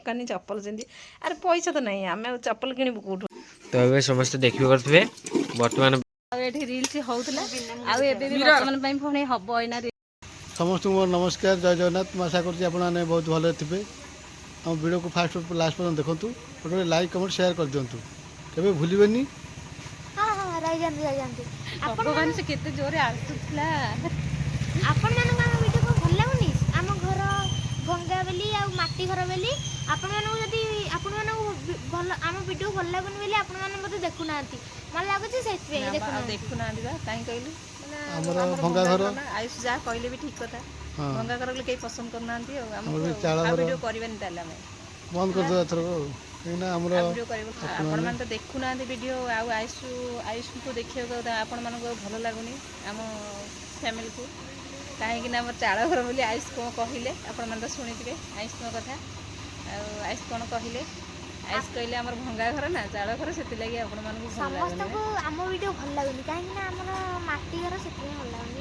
देखनी चप्पल सेमती अरे पैसा तो नहीं आम चप्पल किणु कौटू तो ए समस्त देखि करथबे वर्तमान एठी रील्स होउतला आ एबे भी वर्तमान पई फोन हबो एना समस्त मोर नमस्कार जय जगन्नाथ आशा करছি आपने बहुत भले थे आम वीडियो को फास्ट लास्ट पर्यटन देखूँ गोटे लाइक कमेंट शेयर कर दिंतु केवे भूलिबेनी। हाँ हाँ रही जाते भगवान से केते जोरे आसुतला आपण मानक आम वीडियो को भल लागुनी आम घर भंगा बेली आ माटी घर बेली आपण मानक जदी आपण मानक भल आम वीडियो भल लागुनी बेली आपण मानक मते देखु नांती मन लागुची सेत देखु नांती बा काई कहलु हमर भंगा घर आयुष जा कहले भी ठीक कथा भंगा घर के पसंद करना हम वीडियो करबानी ताला में बंद कर दो थरो कहिना हमर वीडियो करबो आपण मान तो देखु ना वीडियो आयुष को देखियो आपण मान को भलो लागुनी हम फैमिली को काहे कि ना हमर चाळ घर बोली आयुष को कहिले आपण मान तो सुनिथिबे आयुष को कथा आयुष कोन कहिले आयुष कहले हमर भंगा घर ना चाळ घर सेति लागि आपण मान को भलो लागुनी समस्त को हम वीडियो भल लागुनी काहे कि ना हमर माटी घर सेति भल लागुनी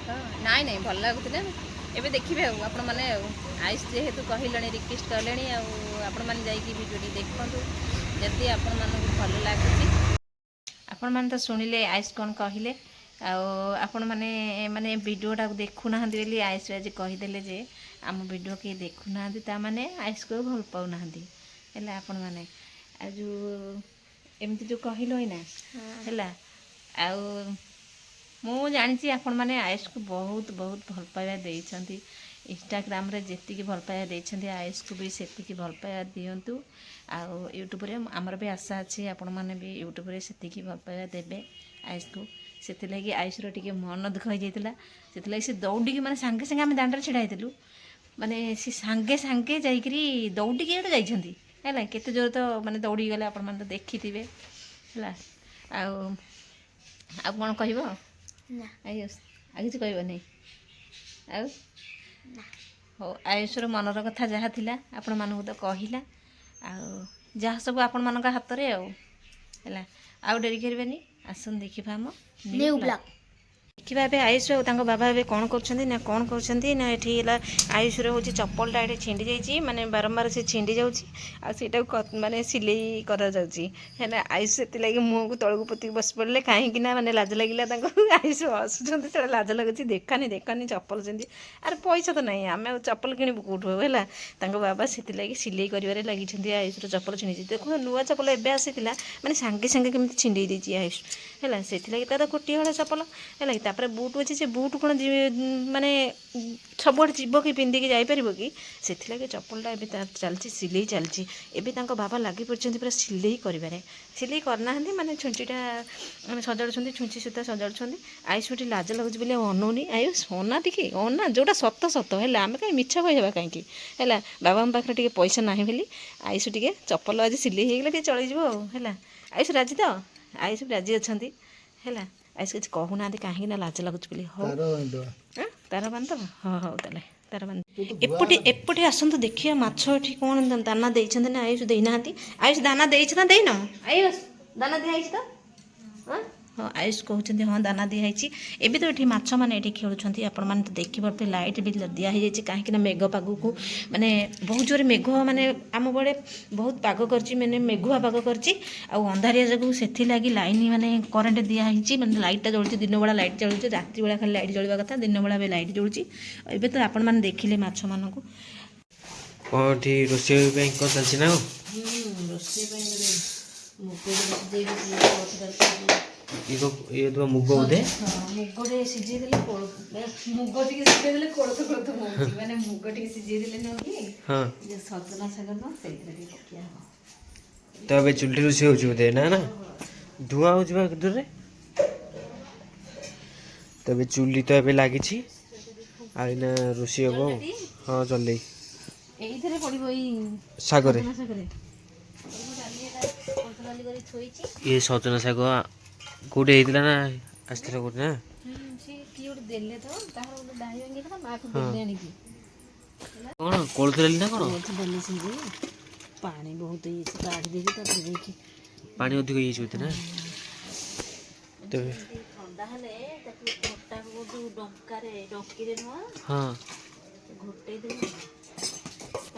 हां नाइ नाइ भल लागुतले एबे देखिबे आपण माने आयुष जेहेतु कहलेनी रिक्वेस्ट करलेनी आपण माने जाई की वीडियो देखंतु जति आपण मान को भल लागुची आपण मान तो सुनिले आयुष कोन कहिले आपण माने माने वीडियोटा देखु ना बेली आयुष आज कहीदेले जे आम वीडियो के देखु ना ता माने आयुष को भल पाउ ना हैला आपण माने आ जो एमती जो कहिलो ना हैला आ मु जानी आपण मैंने आयुष को बहुत बहुत भल पाइबा देइछंती इंस्टाग्राम रे जेतिकी भल पाइबा देइछंती आयुष को भी सेतिकी भल पाइबा दियंतु आ यूट्यूब रे हमर भी आशा अछि आपण माने भी यूट्यूब रे सेतिकी भल पाइबा देबे आयुष को सेति लागि आयुष रो टिके मन दुख हो जाइतिला सेति लागि से दौड़ी की माने संगे संगे हम दांडर छिड़ा हेतिलु माने से संगे संगे जाईकरी दौड़ी की एटा जाइछंती हैला केते जोर तो माने दौड़ी गले आपण माने तो देखिथिबे हैला आ कोन कहबो ना आयुष आ किसी कहब नहीं हो आयुषर मनर कथा जहाँ थिला आपण मानू तो कहला जहाँ सब आपण मान हाथ रे आउ डेरी करबेनी आसन देखिबा हम न्यू ब्लॉग देखिबा ए आयुष बाबा ए कौन कर आयुष रे होची चप्पलटा ये छिंडी जाइए माने बारंबार से छिंडी जाऊँगी माने सिलाई करा जाउची है आयुष से मुँह को तलू पोती बस पड़े कहीं माने लाज लगिला आयुष हसुँच से लाज लगुच देखानी देखानी चप्पल सेमती अरे पैसा तो नहीं आम चप्पल किणु कौटू है बाबा से सिलाई कर लगी आयुष चप्पल छिंडी देखो नुआ चप्पल एवं आसी माने सांगे सांगे केमी छिंडी देती आयुष है से तार गोटे हल चप्पल है तापर बुट अच्छे से बुट कौन माने सब जीव कि पिंधिकी जापर कि से चप्पलटा ए चलती सिलाई चलती एवं बाबा लगी पड़ते पूरा सिलाई कर करना माने छुंचीटा सजाड़ छुंची सूता सजाड़ आयुष गोटे लाज लगुच बोले अनौनी आयुष अना टी अना जोटा सत सत है आम कहीं मिछ कहवा कहीं है बाबा पाखे टे पैसा ना बोली आयुष टे चप्पल आज सिलाई होगला चलଯିव है आयुष राजी तो आयुष राजी अच्छा है आयुष किसी कहूना कहीं लाज लगुच बोली हो तार बांध हाँ हाँ ताले तार बांध एपटे एपटे आसतु देखिए माछ एठी कौन दाना देइछन ना आयुष देना आयुष दाना देइछ ना देइन आयुष दाना दिया तो हाँ हाँ आयुष कहते हाँ दाना दिखाई एवं तो ये माछ मैंने ये खेलुंट आपण मैंने तो देखिपे लाइट भी दिखाई कहीं मेघ पाग को माने बहुत जोर मेघ माने आम बड़े बहुत पाग कर मैंने मेघुआ पाग कर अंधारिया जगह से लगी लाइन माने करेन्ट दिखाई मैंने लाइटा जलुची दिन बेला लाइट जलुची राति बेला खाली लाइट जलवा कथा दिन बेला भी लाइट जलुची एवं तो आपण मैंने देखिले माछ मान को रोषे चलती ना ये तो मुग बोधे मुगटे सीझे देले मुग टिके सीझे देले कोळथ कोळथ मोची माने मुग टिके सीझे देले न कि हां जे सजना सागर न सेइतरे टिके पकिया हो तबे चुल्ठी रोषे होची बोधे ना ना धुआं हो जबा किधर रे तबे चुल्ली तो एबे लागी छी आइना रोषे हो हां चलई एइथरे पड़िबो ई सागरे ये सजना साग कोडे हेतिला ना आस्थिरा कोड ना से की ओड देले तो तार ओड डाई अंगे का मा को देले आनी की कोन कोलथ लेली ना कोन देले से जी पानी बहुत ही से काट देली त देबे की पानी अधिक ही होते ना तो ठंडा हले ताकि घोटा को डंका रे डंकी रे न हां घोटे दे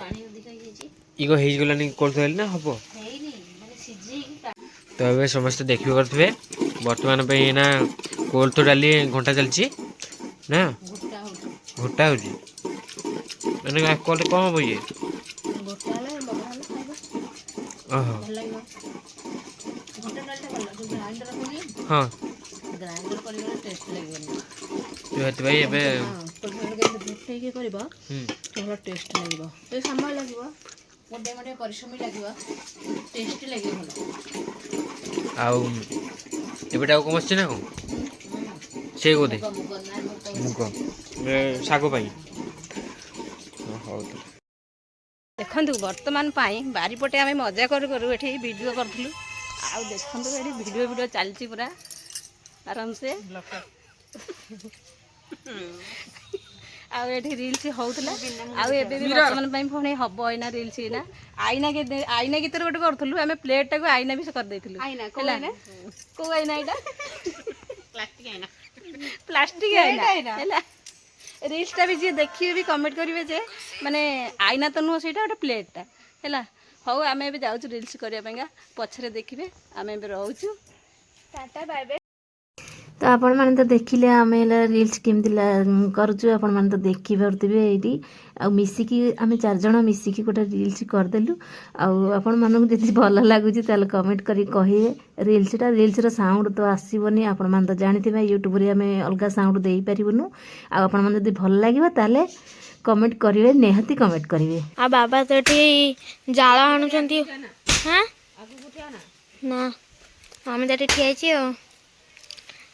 ପାଣି ଅଧିକା ହେଇଯାଇଛି ଇଗୋ ହେଇଗଲାନି କୋଳଥ ଡାଲି ନା ହବ ହେଇନି ମାନେ ସିଝେଇକି ତ ଏବେ ସମସ୍ତେ ଦେଖିବେ କରିଥିବେ ବର୍ତ୍ତମାନ ପାଇଁ ନା କୋଳଥ ଡାଲି ଘଣ୍ଟା ଚାଲିଛି ନା ଗୋଟା ହେଉଛି ଘୋଟା ହେଉଛି ମାନେ କଲେ କ'ଣ ହବ ଇଏ ଗୋଟା ହେଲେ ବଘରା ହେଲେ ଖାଇବା ଓହୋ ଭଲ ଲାଗିବ ଘଣ୍ଟା ଡାଲିଟା ଭଲ ଯୋଉ ଗ୍ରାଇଣ୍ଡର କରିକି ହଁ ଗ୍ରାଇଣ୍ଡର କରିଗଲେ ଟେଷ୍ଟ ଲାଗିବନି ତ ସେଥିପାଇଁ ଏବେ ହଁ କେମିତି ଘୋଟେଇକି କରିବ ହୁଁ ଭଲ ଟେଷ୍ଟ ଲାଗିବ ଟିକେ ସମୟ ଲାଗିବ ଗୋଟେ ଗୋଟେ ପରିଶ୍ରମୀ ଲାଗିବ ଟେଷ୍ଟି ଲାଗିବ ଭଲ ଆଉ ଏବେଟା ଆଉ କ'ଣ ବସିଛି ନା କ'ଣ ସେ ବୋଧେ ମୁଗ ନା ମୁଗ ଶାଗ ପାଇଁ ହଉ ଦେଖନ୍ତୁ ବର୍ତ୍ତମାନ ପାଇଁ ବାରିପଟେ ଆମେ ମଜା କରୁ କରୁ ଏଠି ଭିଡ଼ିଓ କରୁଥିଲୁ ଆଉ ଦେଖନ୍ତୁ ଏଠି ଭିଡ଼ିଓ ଚାଲିଛି ପୁରା ଆରାମସେ ଆଉ ଏଠି ରିଲ୍ସ ହଉଥିଲା ଆଉ ଏବେ ବି ବର୍ତ୍ତମାନ ପାଇଁ ପୁଣି ହବ ଏଇନା ରିଲ୍ସ ଏଇନା ଆଇନା ଗୀତରେ ଗୋଟେ କରୁଥିଲୁ ଆମେ ପ୍ଲେଟଟାକୁ ଆଇନା ବି କରିଦେଇଥିଲୁ ହେଲା କୋଉ ଆଇନା ଏଇଟା ପ୍ଲାଷ୍ଟିକ ଆଇନା ହେଲା ରିଲ୍ସଟା ବି ଯିଏ ଦେଖିବେ ବି କମେଣ୍ଟ କରିବେ ଯେ ମାନେ ଆଇନା ତ ନୁହଁ ସେଇଟା ଗୋଟେ ପ୍ଲେଟଟା ହେଲା ହଉ ଆମେ ଏବେ ଯାଉଛୁ ରିଲ୍ସ କରିବା ପାଇଁକା ପଛରେ ଦେଖିବେ ଆମେ ଏବେ ରହୁଛୁ ଟାଟା ବାଏ ବାଏ ତ ଆପଣମାନେ ତ ଦେଖିଲେ ଆମେ ହେଲା ରିଲ୍ସ କେମିତି କରୁଛୁ ଆପଣମାନେ ତ ଦେଖିପାରୁଥିବେ ଏଇଠି ଆଉ ମିଶିକି ଆମେ 4 ଜଣ ମିଶିକି ଗୋଟେ ରିଲ୍ସ କରିଦେଲୁ ଆଉ ଆପଣମାନଙ୍କୁ ଯଦି ଭଲ ଲାଗୁଛି ତାହେଲେ କମେଣ୍ଟ କରି କହିବେ ରିଲ୍ସର ସାଉଣ୍ଡ ତ ଆସିବନି ଆପଣମାନେ ତ ଜାଣିଥିବେ ୟୁଟ୍ୟୁବରେ ଆମେ ଅଲଗା ସାଉଣ୍ଡ ଦେଇପାରିବୁନୁ ଆଉ ଆପଣମାନେ ଯଦି ଭଲ ଲାଗିବ ତାହେଲେ କମେଣ୍ଟ କରିବେ ନିହାତି କମେଣ୍ଟ କରିବେ ଆଉ ବାବା ତ ଏଠି ଜାଳ ଆଣୁଛନ୍ତି ହଁ ନା ଆମେ ତ ଏଠି ଠିଆ ହେଇଛି ଆଉ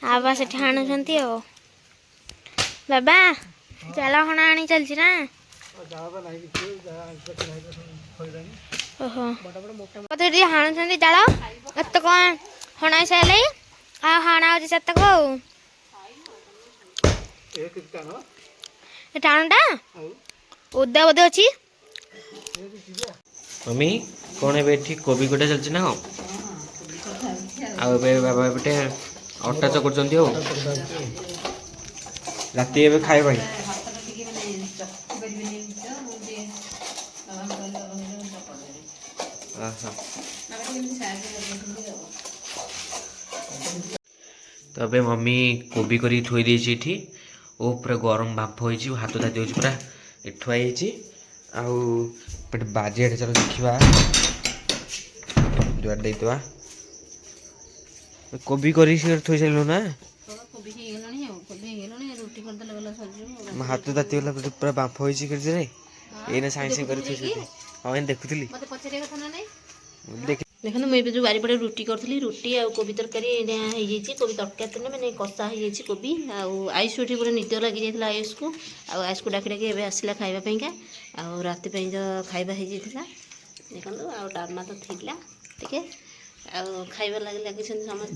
ବାବା ସେଠି ଆଣୁଛନ୍ତି ଆଉ ବାବା ଜାଳ ହଣା ଆଣି ଚାଲିଛି ନା ଓହୋ ମତେ ଏଠି ହାଣୁଛନ୍ତି ଜାଳ ଏତେ କ'ଣ ହଣା ସାରିଲେ ଆଉ ହଣା ହେଉଛି ସେତକ ଆଉ ଏ ଟାଣଟା ଓଦା ବୋଧେ ଅଛି ମମି କ'ଣ ଏବେ ଏଠି କୋବି ଗୋଟା ଚାଲିଛି ନା କ'ଣ ଆଉ ଏବେ ବାବା ଗୋଟେ ଅଟା ଚକୁడుଛନ୍ତି ଆଉ ରାତି ଏବେ ଖାଇବା ପାଇଁ ତ ଏବେ ମମି କୋବି କରିକି ଥୋଇ ଦେଇଛି ଏଠି ଓ ପୁରା ଗରମ ବାମ୍ଫ ହେଇଛି ହାତ ତାତି ହେଉଛି ପୁରା ଏଠୁ ହେଇଛି ଆଉ ଗୋଟେ ବାଜିଆଟେ ଚାଲ ଦେଖିବା ଦୁଆର ଦେଇଥିବା କୋବି କରିକି ଥୋଇ ସାରିଲୁ ନା ହାତ ତାତିଗଲା ପୁରା ବାମ୍ଫ ହେଇଛି କେଜିରେ ଏଇନା ସାଙ୍ଗେ ସାଙ୍ଗେ କରି ଥୋଇ ହଁ ଏଇନା ଦେଖୁଥିଲି ଦେଖନ୍ତୁ ମୁଁ ଏବେ ଯେଉଁ ବାରିପଟେ ରୁଟି କରିଥିଲି ରୁଟି ଆଉ କୋବି ତରକାରୀ ହେଇଯାଇଛି କୋବି ତରକାରୀ ତ ମାନେ କଷା ହେଇଯାଇଛି କୋବି ଆଉ ଆୟୁଷ ଏଠି ପୁରା ନିଦ ଲାଗିଯାଇଥିଲା ଆୟୁଷକୁ ଡାକି ଡାକି ଏବେ ଆସିଲା ଖାଇବା ପାଇଁକା ଆଉ ରାତି ପାଇଁ ତ ଖାଇବା ହେଇଯାଇଥିଲା ଦେଖନ୍ତୁ ଆଉ ଡାଲମା ତ ଥିଲା ଟିକେ ଆଉ ଖାଇବା ଲାଗିଛନ୍ତି ସମସ୍ତେ